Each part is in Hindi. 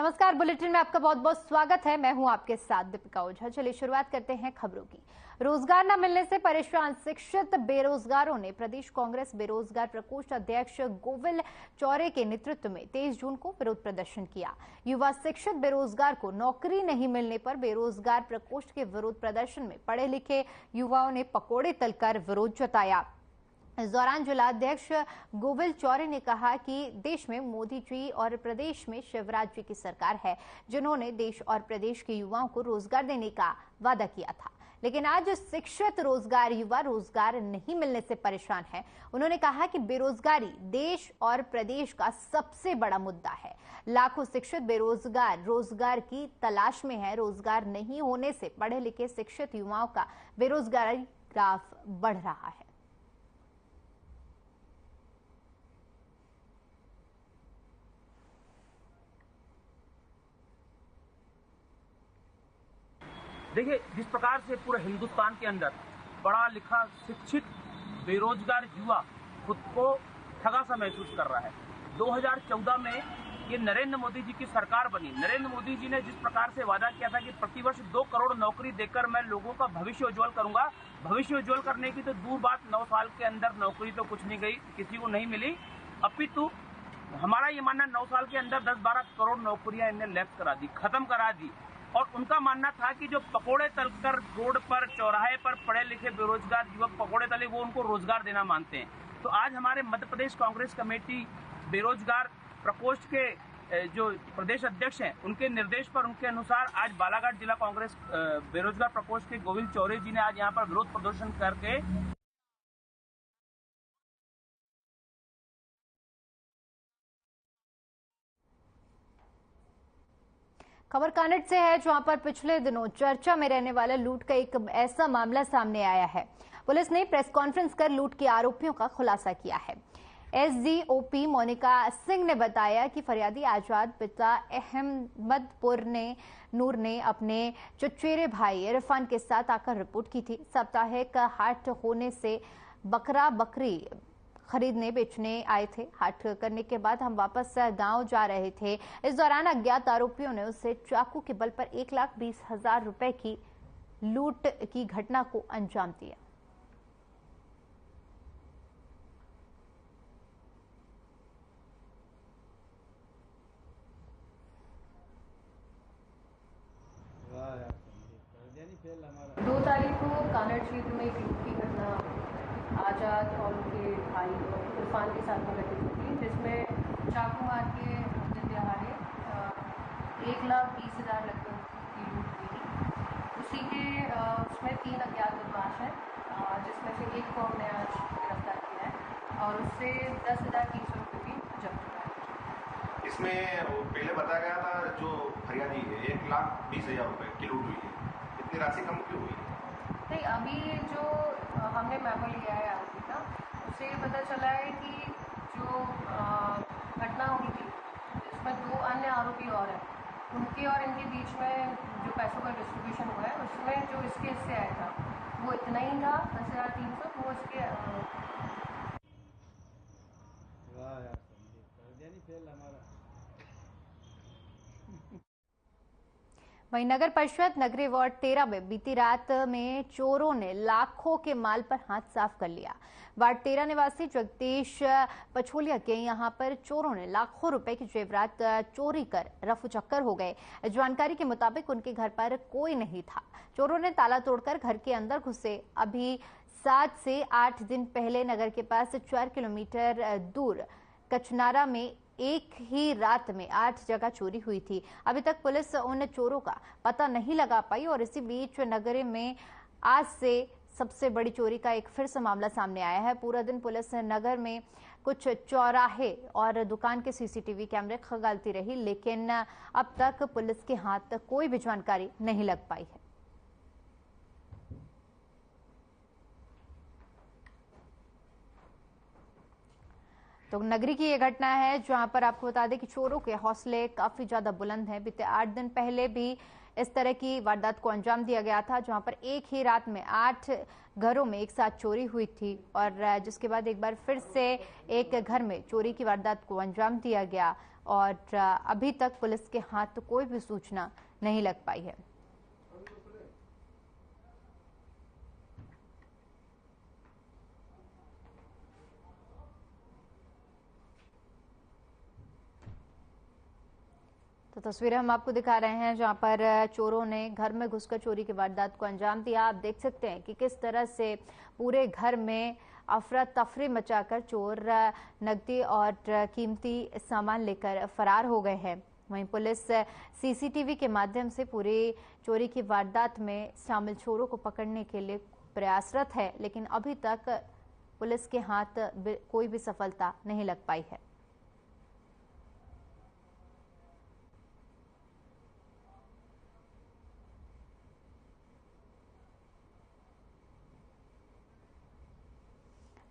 नमस्कार, बुलेटिन में आपका बहुत बहुत स्वागत है। मैं हूं आपके साथ दीपिका ओझा। चलिए शुरुआत करते हैं खबरों की। रोजगार न मिलने से परेशान शिक्षित बेरोजगारों ने प्रदेश कांग्रेस बेरोजगार प्रकोष्ठ अध्यक्ष गोविल चौरे के नेतृत्व में 23 जून को विरोध प्रदर्शन किया। युवा शिक्षित बेरोजगार को नौकरी नहीं मिलने पर बेरोजगार प्रकोष्ठ के विरोध प्रदर्शन में पढ़े लिखे युवाओं ने पकौड़े तलकर विरोध जताया। इस दौरान जिलाध्यक्ष गोविल चौरे ने कहा कि देश में मोदी जी और प्रदेश में शिवराज जी की सरकार है, जिन्होंने देश और प्रदेश के युवाओं को रोजगार देने का वादा किया था, लेकिन आज शिक्षित रोजगार युवा रोजगार नहीं मिलने से परेशान है। उन्होंने कहा कि बेरोजगारी देश और प्रदेश का सबसे बड़ा मुद्दा है। लाखों शिक्षित बेरोजगार रोजगार की तलाश में है। रोजगार नहीं होने से पढ़े लिखे शिक्षित युवाओं का बेरोजगारी ग्राफ बढ़ रहा है। देखिए, जिस प्रकार से पूरे हिंदुस्तान के अंदर पढ़ा लिखा शिक्षित बेरोजगार युवा खुद को ठगा सा महसूस कर रहा है। 2014 में ये नरेंद्र मोदी जी की सरकार बनी। नरेंद्र मोदी जी ने जिस प्रकार से वादा किया था कि प्रतिवर्ष 2 करोड़ नौकरी देकर मैं लोगों का भविष्य उज्जवल करूंगा। भविष्य उज्जवल करने की तो दूर बात, 9 साल के अंदर नौकरी तो कुछ नहीं गई, किसी को नहीं मिली। अपितु हमारा ये मानना 9 साल के अंदर 10-12 करोड़ नौकरियां इन्हें लैप्स करा दी, खत्म करा दी। और उनका मानना था कि जो पकोड़े तलकर रोड पर चौराहे पर पढ़े लिखे बेरोजगार युवक पकोड़े तले, वो उनको रोजगार देना मानते हैं। तो आज हमारे मध्य प्रदेश कांग्रेस कमेटी बेरोजगार प्रकोष्ठ के जो प्रदेश अध्यक्ष हैं, उनके निर्देश पर, उनके अनुसार आज बालाघाट जिला कांग्रेस बेरोजगार प्रकोष्ठ के गोविल चौरे जी ने आज यहाँ पर विरोध प्रदर्शन करके खबर कानट से है, जहां पर पिछले दिनों चर्चा में रहने वाला लूट का एक ऐसा मामला सामने आया है। पुलिस ने प्रेस कॉन्फ्रेंस कर लूट के आरोपियों का खुलासा किया है। एसडीओपी मोनिका सिंह ने बताया कि फरियादी आजाद पिता अहमदपुर नूर ने अपने चचेरे भाई इरफान के साथ आकर रिपोर्ट की थी। साप्ताहिक हाट होने से बकरा बकरी खरीदने बेचने आए थे। हाट करने के बाद हम वापस गांव जा रहे थे। इस दौरान अज्ञात आरोपियों ने उसे चाकू के बल पर 1,20,000 रुपए की लूट की घटना को अंजाम दिया। दो तारीख को कानड़ क्षेत्र में एक लूट की घटना आजाद और उनके भाई इरफान के साथ में घटित हुई थी, जिसमें चाकू मार के दिन दिहाड़े 1,20,000 लगभग की लूट हुई थी। उसी के उसमें 3 अज्ञात बदमाश हैं, जिसमें से एक को हमने आज गिरफ्तार किया है और उससे 10,300 रुपये की जब्त किया है। इसमें पहले बताया गया था जो फरियादी है 1,20,000 रुपये की लूट हुई है, इतनी राशि कम क्यों हुई है? नहीं, अभी जो हमने मेमो लिया है आरोपी का, उससे ये पता चला है कि जो घटना हुई थी जिसमें 2 अन्य आरोपी और हैं, उनके और इनके बीच में जो पैसों का डिस्ट्रीब्यूशन हुआ है, उसमें जो इसके हिस्से आया था वो इतना ही था, 10,300। वो इसके वहीं नगर परिषद नगरी वार्ड 13 में बीती रात में चोरों ने लाखों के माल पर हाथ साफ कर लिया। वार्ड 13 निवासी जगदीश पछोलिया के यहां पर चोरों ने लाखों रुपए की जेवरात चोरी कर रफू चक्कर हो गए। जानकारी के मुताबिक उनके घर पर कोई नहीं था। चोरों ने ताला तोड़कर घर के अंदर घुसे। अभी 7 से 8 दिन पहले नगर के पास 4 किलोमीटर दूर कचनारा में एक ही रात में 8 जगह चोरी हुई थी। अभी तक पुलिस उन चोरों का पता नहीं लगा पाई और इसी बीच नगर में आज से सबसे बड़ी चोरी का एक फिर से मामला सामने आया है। पूरा दिन पुलिस नगर में कुछ चौराहे और दुकान के सीसीटीवी कैमरे खंगालती रही, लेकिन अब तक पुलिस के हाथ कोई भी जानकारी नहीं लग पाई है। तो नगरी की ये घटना है, जहां पर आपको बता दें कि चोरों के हौसले काफी ज्यादा बुलंद हैं। बीते 8 दिन पहले भी इस तरह की वारदात को अंजाम दिया गया था, जहां पर एक ही रात में 8 घरों में एक साथ चोरी हुई थी और जिसके बाद एक बार फिर से एक घर में चोरी की वारदात को अंजाम दिया गया और अभी तक पुलिस के हाथ कोई भी सूचना नहीं लग पाई है। तो तस्वीरें हम आपको दिखा रहे हैं जहां पर चोरों ने घर में घुसकर चोरी की वारदात को अंजाम दिया। आप देख सकते हैं कि किस तरह से पूरे घर में अफरा तफरी मचाकर चोर नकदी और कीमती सामान लेकर फरार हो गए हैं। वहीं पुलिस सीसीटीवी के माध्यम से पूरी चोरी की वारदात में शामिल चोरों को पकड़ने के लिए प्रयासरत है, लेकिन अभी तक पुलिस के हाथ कोई भी सफलता नहीं लग पाई है।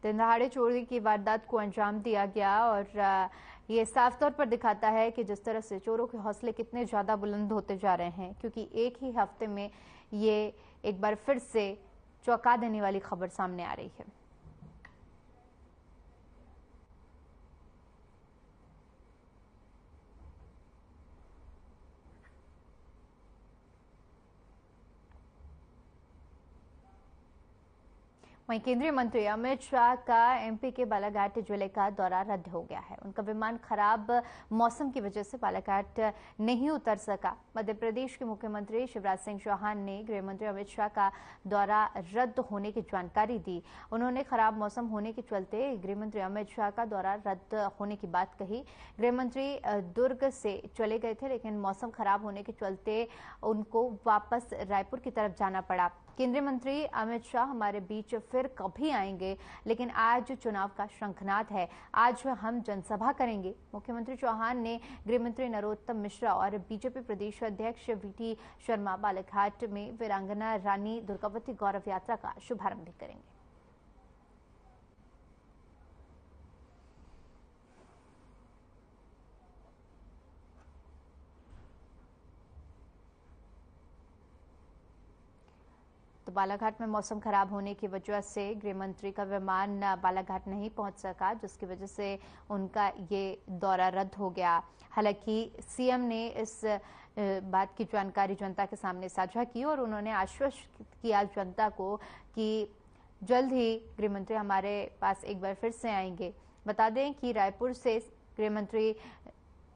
दिन दहाड़े चोरी की वारदात को अंजाम दिया गया और ये साफ तौर पर दिखाता है कि जिस तरह से चोरों के हौसले कितने ज्यादा बुलंद होते जा रहे हैं, क्योंकि एक ही हफ्ते में ये एक बार फिर से चौंका देने वाली खबर सामने आ रही है। वहीं केंद्रीय मंत्री अमित शाह का एमपी के बालाघाट जिले का दौरा रद्द हो गया है। उनका विमान खराब मौसम की वजह से बालाघाट नहीं उतर सका। मध्य प्रदेश के मुख्यमंत्री शिवराज सिंह चौहान ने गृह मंत्री अमित शाह का दौरा रद्द होने की जानकारी दी। उन्होंने खराब मौसम होने के चलते गृह मंत्री अमित शाह का दौरा रद्द होने की बात कही। गृह मंत्री दुर्ग से चले गए थे, लेकिन मौसम खराब होने के चलते उनको वापस रायपुर की तरफ जाना पड़ा। केंद्रीय मंत्री अमित शाह हमारे बीच फिर कभी आएंगे, लेकिन आज चुनाव का शंखनाद है, आज हम जनसभा करेंगे। मुख्यमंत्री चौहान ने गृह मंत्री नरोत्तम मिश्रा और बीजेपी प्रदेश अध्यक्ष वीटी शर्मा बालाघाट में वीरांगना रानी दुर्गावती गौरव यात्रा का शुभारंभ भी करेंगे। तो बालाघाट में मौसम खराब होने की वजह से गृह मंत्री का विमान बालाघाट नहीं पहुंच सका, जिसकी वजह से उनका ये दौरा रद्द हो गया। हालांकि सीएम ने इस बात की जानकारी जनता के सामने साझा की और उन्होंने आश्वस्त किया जनता को कि जल्द ही गृह मंत्री हमारे पास एक बार फिर से आएंगे। बता दें कि रायपुर से गृह मंत्री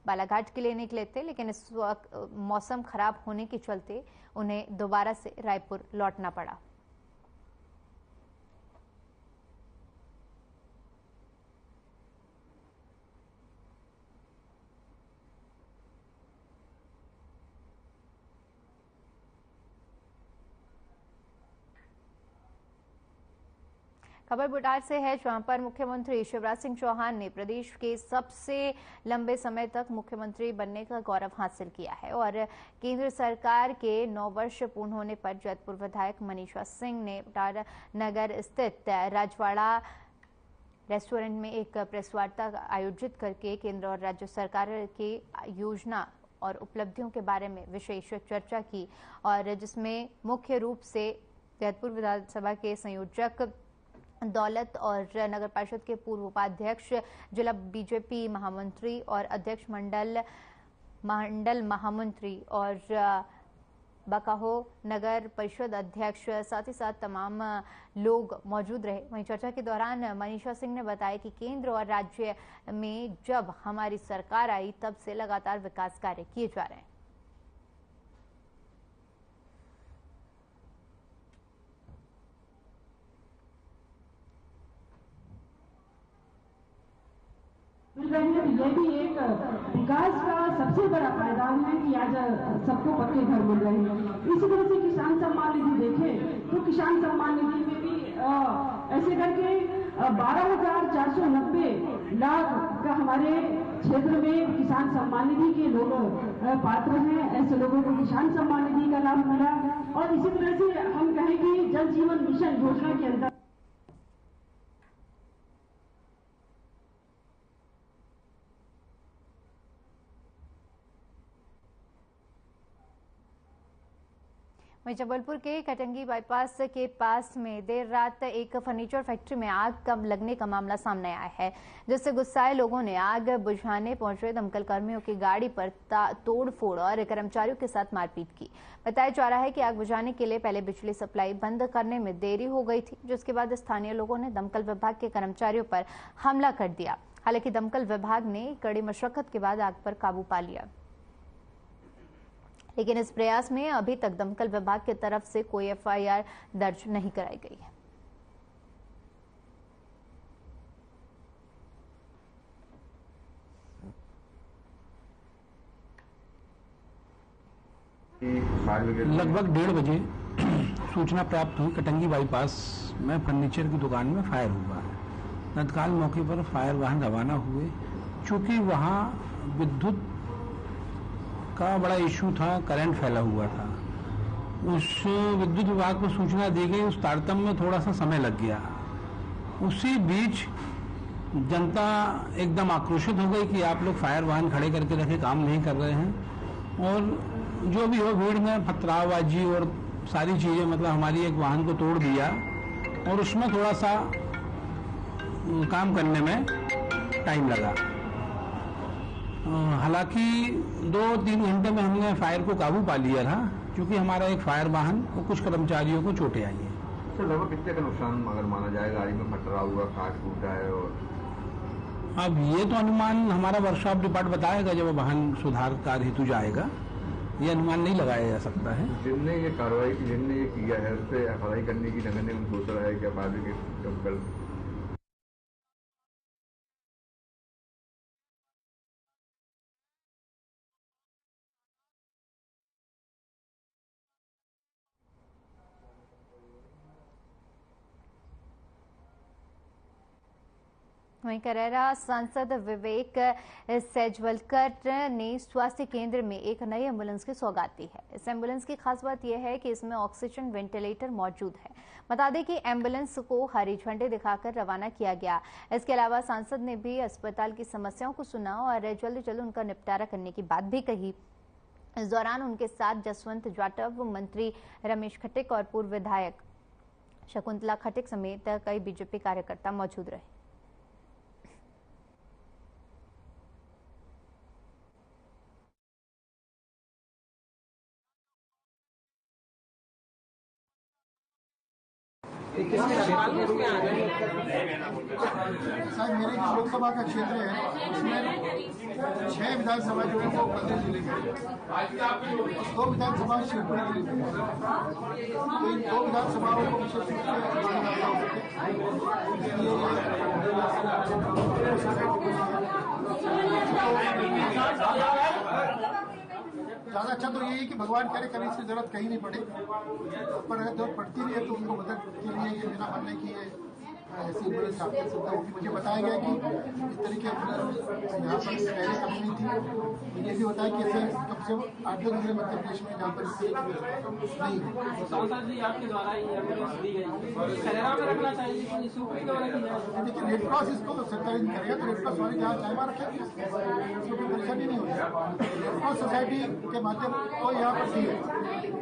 बालाघाट के लिए निकले थे, लेकिन इस वक्त मौसम खराब होने के चलते उन्हें दोबारा से रायपुर लौटना पड़ा। खबर बुटार से है, जहां पर मुख्यमंत्री शिवराज सिंह चौहान ने प्रदेश के सबसे लंबे समय तक मुख्यमंत्री बनने का गौरव हासिल किया है और केंद्र सरकार के 9 वर्ष पूर्ण होने पर जैतपुर विधायक मनीषा सिंह ने बुटार नगर स्थित राजवाड़ा रेस्टोरेंट में एक प्रेस वार्ता आयोजित करके केंद्र और राज्य सरकार की योजना और उपलब्धियों के बारे में विशेष चर्चा की और जिसमें मुख्य रूप से जैतपुर विधानसभा के संयोजक दौलत और नगर परिषद के पूर्व उपाध्यक्ष, जिला बीजेपी महामंत्री और अध्यक्ष मंडल महामंत्री और बकाहो नगर परिषद अध्यक्ष साथ ही साथ तमाम लोग मौजूद रहे। वहीं चर्चा के दौरान मनीषा सिंह ने बताया कि केंद्र और राज्य में जब हमारी सरकार आई तब से लगातार विकास कार्य किए जा रहे हैं। ये भी एक विकास का सबसे बड़ा पायदान है कि आज सबको पक्के घर मिल रहे हैं। इसी तरह से किसान सम्मान निधि देखें तो किसान सम्मान निधि में भी ऐसे करके 12,490 लाख का हमारे क्षेत्र में किसान सम्मान निधि के लोग पात्र हैं। ऐसे लोगों को किसान सम्मान निधि का लाभ मिला और इसी तरह से हम कहें कि जल जीवन मिशन योजना के अंदर वहीं जबलपुर के कटंगी बाईपास के पास में देर रात एक फर्नीचर फैक्ट्री में आग लगने का मामला सामने आया है, जिससे गुस्साए लोगों ने आग बुझाने पहुंचे दमकल कर्मियों की गाड़ी पर तोड़फोड़ और कर्मचारियों के साथ मारपीट की। बताया जा रहा है कि आग बुझाने के लिए पहले बिजली सप्लाई बंद करने में देरी हो गई थी, जिसके बाद स्थानीय लोगों ने दमकल विभाग के कर्मचारियों पर हमला कर दिया। हालांकि दमकल विभाग ने कड़ी मशक्कत के बाद आग पर काबू पा लिया, लेकिन इस प्रयास में अभी तक दमकल विभाग की तरफ से कोई एफआईआर दर्ज नहीं कराई गई है। लगभग 1:30 बजे सूचना प्राप्त हुई कटंगी बाईपास में फर्नीचर की दुकान में फायर हुआ है। तत्काल मौके पर फायर वाहन रवाना हुए। चूंकि वहां विद्युत का बड़ा इशू था, करंट फैला हुआ था, उस विद्युत विभाग को सूचना दी गई। उस तारतम्य में थोड़ा सा समय लग गया। उसी बीच जनता एकदम आक्रोशित हो गई कि आप लोग फायर वाहन खड़े करके रखे, काम नहीं कर रहे हैं। और जो भी हो, भीड़ में पथरावबाजी और सारी चीजें, मतलब हमारी एक वाहन को तोड़ दिया और उसमें थोड़ा सा काम करने में टाइम लगा। हालांकि 2-3 घंटे में हमने फायर को काबू पा लिया था, क्योंकि हमारा एक फायर वाहन और कुछ कर्मचारियों को चोटें आई हैं। सर, लगभग कितने का नुकसान अगर माना जाए? गाड़ी में फटरा हुआ, काट टूटा है। और अब ये तो अनुमान हमारा वर्कशॉप डिपार्ट बताएगा जब वाहन सुधार कार्य हेतु जाएगा। ये अनुमान नहीं लगाया जा सकता है। जिनने ये कार्रवाई की, जिनने ये किया है, उस पर एफआईआर करने की नगर निगम सोच रहा है क्या बाद में? वहीं करेरा सांसद विवेक सेजवलकर ने स्वास्थ्य केंद्र में एक नई एम्बुलेंस की सौगात दी है। इस एम्बुलेंस की खास बात यह है कि इसमें ऑक्सीजन वेंटिलेटर मौजूद है। बता दें कि एम्बुलेंस को हरी झंडी दिखाकर रवाना किया गया। इसके अलावा सांसद ने भी अस्पताल की समस्याओं को सुना और जल्द उनका निपटारा करने की बात भी कही। इस दौरान उनके साथ जसवंत जाटव, मंत्री रमेश खटिक और पूर्व विधायक शकुंतला खटिक समेत कई बीजेपी कार्यकर्ता मौजूद रहे। सर, मेरे जो लोकसभा का क्षेत्र है उसमें 6 विधानसभा जो है वो बंदर जिले में, 2 विधानसभा शिवपुरी जिले में। तो इन 2 विधानसभाओं को विशेष रूप से ज़्यादा अच्छा तो यही कि भगवान करे कभी इसकी जरूरत कहीं नहीं पड़े, पर अगर जरूरत पड़ती भी है तो उनको मदद के लिए ये मेरा मानना है कि ये ऐसी एम्बुलेंस आपकी सुविधा होगी। मुझे बताया गया कि इस तरीके एम्बुलेंस यहाँ पर पहले कभी नहीं थी। मुझे भी बताया कि ऐसे कम से कम 8-10 जिले मध्य प्रदेश में जहाँ पर नहीं है। सांसद जी आपके द्वारा ये एम्बुलेंस दी गई, करेरा में रखना चाहिए, शिवपुरी द्वारा की जाए। देखिए, रेड क्रॉस इसको तो सरकार नहीं करेगा, तो रेड क्रॉस वाले जहाँ चाहे वहाँ रखेंगे, इसको कोई परेशानी नहीं होगी। रेड क्रॉस सोसाइटी के माध्यम को यहाँ पर दी है,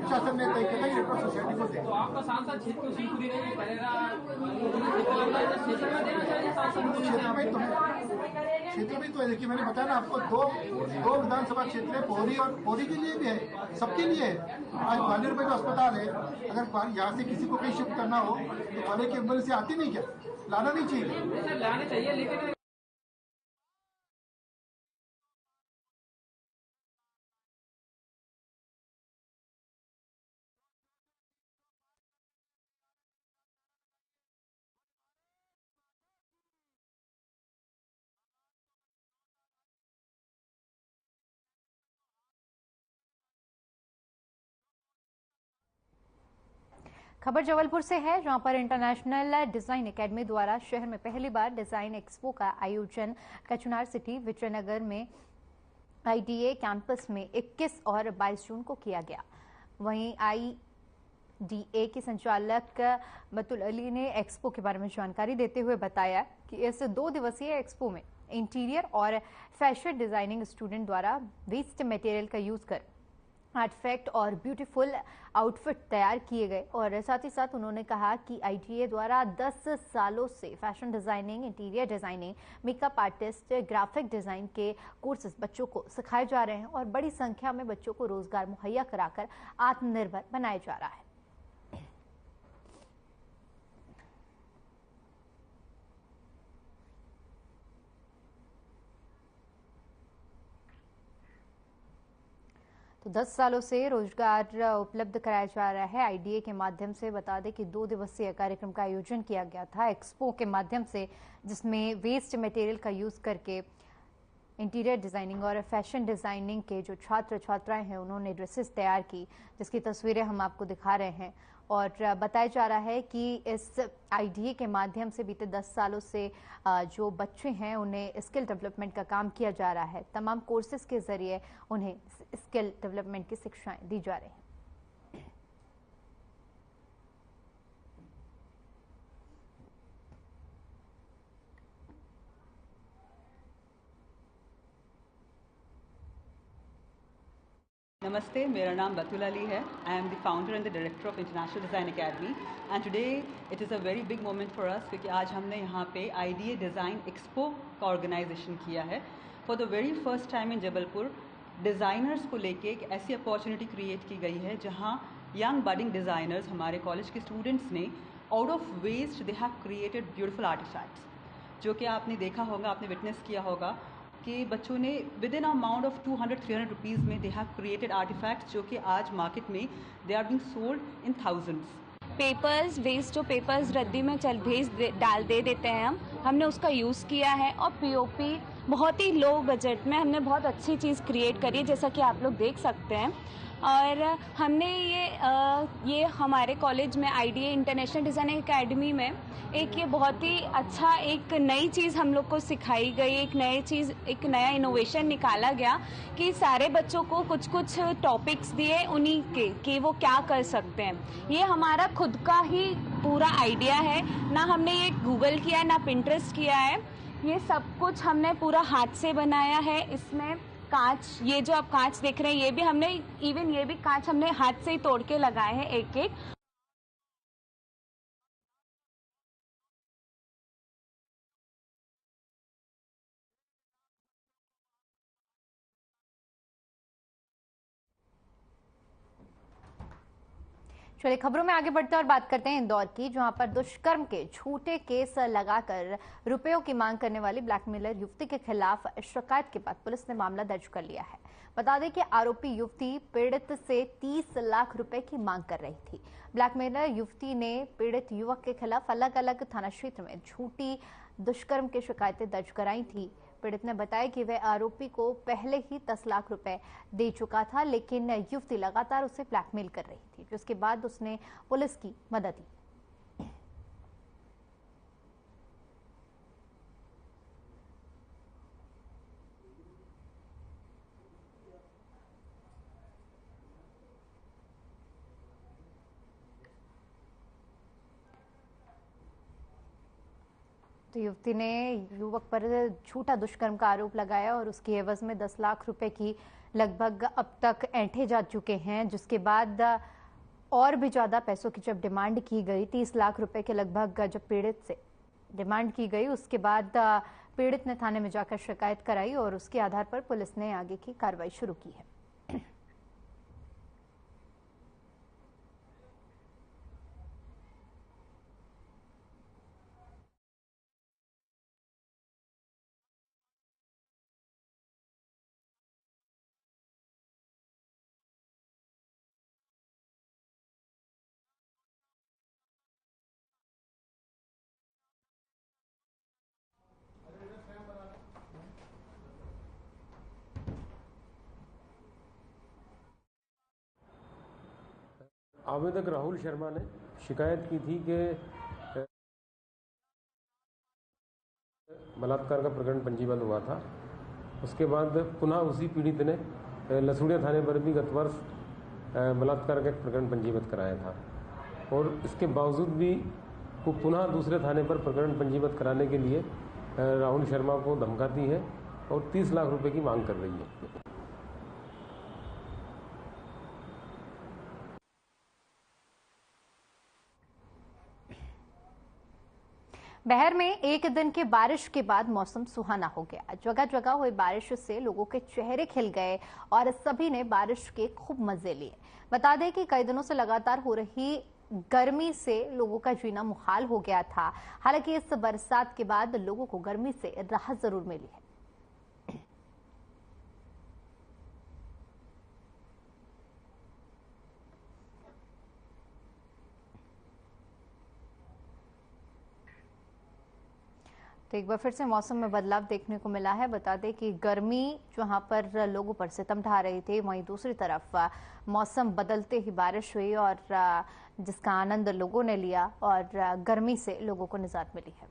प्रशासन ने तय किया रेड क्रॉस सोसाइटी को दे। तो आपका सांसद क्षेत्र को शिवपुरी नहीं, करेरा क्षेत्र में देना चाहिए सांसद क्षेत्र में। तो देखिए, मैंने बताया ना आपको, 2 विधानसभा क्षेत्र है, पौरी के लिए भी है, सबके लिए है। आज ग्वालियर में जो अस्पताल है, अगर यहाँ से किसी को कहीं शिफ्ट करना हो तो ग्वालियर की एम्बुलेंस से आती नहीं क्या? लाना नहीं चाहिए? लाने चाहिए, लेकिन खबर जबलपुर से है, जहां पर इंटरनेशनल डिजाइन एकेडमी द्वारा शहर में पहली बार डिजाइन एक्सपो का आयोजन कचुनार सिटी विजयनगर में आईडीए कैंपस में 21 और 22 जून को किया गया। वहीं आईडीए के संचालक बतुल अली ने एक्सपो के बारे में जानकारी देते हुए बताया कि इस 2 दिवसीय एक्सपो में इंटीरियर और फैशन डिजाइनिंग स्टूडेंट द्वारा वेस्ट मटेरियल का यूज कर आर्टिफैक्ट और ब्यूटीफुल आउटफिट तैयार किए गए। और साथ ही साथ उन्होंने कहा कि ITA द्वारा 10 सालों से fashion designing, interior designing, makeup artist, graphic design के कोर्सेज बच्चों को सिखाए जा रहे हैं और बड़ी संख्या में बच्चों को रोजगार मुहैया कराकर आत्मनिर्भर बनाया जा रहा है। तो 10 सालों से रोजगार उपलब्ध कराया जा रहा है IDA के माध्यम से। बता दें कि 2 दिवसीय कार्यक्रम का आयोजन किया गया था एक्सपो के माध्यम से, जिसमें वेस्ट मटेरियल का यूज करके इंटीरियर डिजाइनिंग और फैशन डिजाइनिंग के जो छात्र छात्राएं हैं उन्होंने ड्रेसेस तैयार की, जिसकी तस्वीरें हम आपको दिखा रहे हैं। और बताया जा रहा है कि इस IDA के माध्यम से बीते 10 सालों से जो बच्चे हैं उन्हें स्किल डेवलपमेंट का काम किया जा रहा है। तमाम कोर्सेज के जरिए उन्हें स्किल डेवलपमेंट की शिक्षाएं दी जा रही हैं। Namaste, मेरा नाम बतुल अली है. I am the founder and the director of International Design Academy. And today it is a very big moment for us क्योंकि आज हमने यहाँ पे IDA Design Expo का ऑर्गेनाइजेशन किया है. For the very first time in Jabalpur designers को लेके एक ऐसी अपॉर्चुनिटी क्रिएट की गई है जहाँ यंग बडिंग डिज़ाइनर्स, हमारे कॉलेज के स्टूडेंट्स ने out of waste they have created beautiful artefacts, जो कि आपने देखा होगा, आपने विटनेस किया होगा कि बच्चों ने with in amount of 200-300 rupees में दे हैव क्रिएटेड आर्टिफैक्ट्स जो कि आज मार्केट में they are being sold in thousands. Papers waste, जो पेपर्स रद्दी में डाल दे देते हैं हमने उसका यूज़ किया है. और POP बहुत ही लो बजट में हमने बहुत अच्छी चीज़ क्रिएट करी है, जैसा कि आप लोग देख सकते हैं. और हमने ये हमारे कॉलेज में IDA इंटरनेशनल डिज़ाइनिंग एकेडमी में एक ये बहुत ही अच्छा एक नई चीज़ हम लोग को सिखाई गई, एक नया इनोवेशन निकाला गया कि सारे बच्चों को कुछ कुछ टॉपिक्स दिए उन्हीं के कि वो क्या कर सकते हैं. ये हमारा खुद का ही पूरा आइडिया है, ना हमने ये गूगल किया है ना पिंटरेस्ट किया है. ये सब कुछ हमने पूरा हाथ से बनाया है. इसमें कांच, ये जो आप कांच देख रहे हैं ये भी हमने ये भी कांच हमने हाथ से ही तोड़ के लगाए हैं एक एक. चलिए खबरों में आगे बढ़ते हैं और बात करते हैं इंदौर की, जहां पर दुष्कर्म के झूठे केस लगाकर रुपयों की मांग करने वाली ब्लैकमेलर युवती के खिलाफ शिकायत के बाद पुलिस ने मामला दर्ज कर लिया है. बता दें कि आरोपी युवती पीड़ित से 30 लाख रुपए की मांग कर रही थी. ब्लैकमेलर युवती ने पीड़ित युवक के खिलाफ अलग अलग थाना क्षेत्र में झूठी दुष्कर्म की शिकायतें दर्ज कराई थी. पीड़ित ने बताया कि वह आरोपी को पहले ही 10 लाख रुपए दे चुका था, लेकिन युवती लगातार उसे ब्लैकमेल कर रही थी, जिसके बाद उसने पुलिस की मदद ली. तो युवती ने युवक पर झूठा दुष्कर्म का आरोप लगाया और उसकी एवज में 10 लाख रुपए की लगभग अब तक ऐंठे जा चुके हैं, जिसके बाद और भी ज्यादा पैसों की जब डिमांड की गई, 30 लाख रुपए के लगभग जब पीड़ित से डिमांड की गई, उसके बाद पीड़ित ने थाने में जाकर शिकायत कराई और उसके आधार पर पुलिस ने आगे की कार्रवाई शुरू की है. आवेदक राहुल शर्मा ने शिकायत की थी कि बलात्कार का प्रकरण पंजीबद्ध हुआ था. उसके बाद पुनः उसी पीड़ित ने लसूड़िया थाने पर भी गत वर्ष बलात्कार का एक प्रकरण पंजीबद्ध कराया था और इसके बावजूद भी वो पुनः दूसरे थाने पर प्रकरण पंजीबद्ध कराने के लिए राहुल शर्मा को धमकाती है और 30 लाख रुपए की मांग कर रही है. बहर में एक दिन की बारिश के बाद मौसम सुहाना हो गया। जगह जगह हुई बारिश से लोगों के चेहरे खिल गए और सभी ने बारिश के खूब मजे लिए। बता दें कि कई दिनों से लगातार हो रही गर्मी से लोगों का जीना मुहाल हो गया था। हालांकि इस बरसात के बाद लोगों को गर्मी से राहत जरूर मिली है। तो एक बार फिर से मौसम में बदलाव देखने को मिला है। बता दें कि गर्मी जहां पर लोगों पर सितम ढा रही थी, वहीं दूसरी तरफ मौसम बदलते ही बारिश हुई और जिसका आनंद लोगों ने लिया और गर्मी से लोगों को निजात मिली है।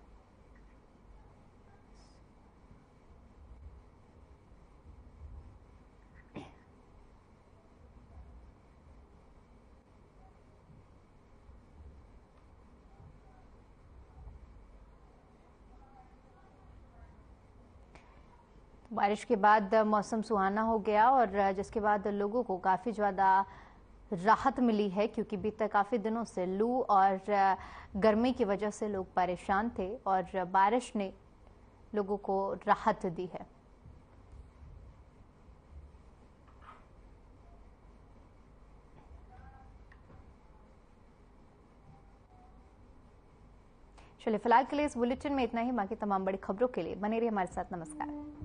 बारिश के बाद मौसम सुहाना हो गया और जिसके बाद लोगों को काफ़ी ज़्यादा राहत मिली है, क्योंकि बीते काफ़ी दिनों से लू और गर्मी की वजह से लोग परेशान थे और बारिश ने लोगों को राहत दी है। चलिए फिलहाल के लिए इस बुलेटिन में इतना ही। बाकी तमाम बड़ी खबरों के लिए बने रहिए हमारे साथ। नमस्कार।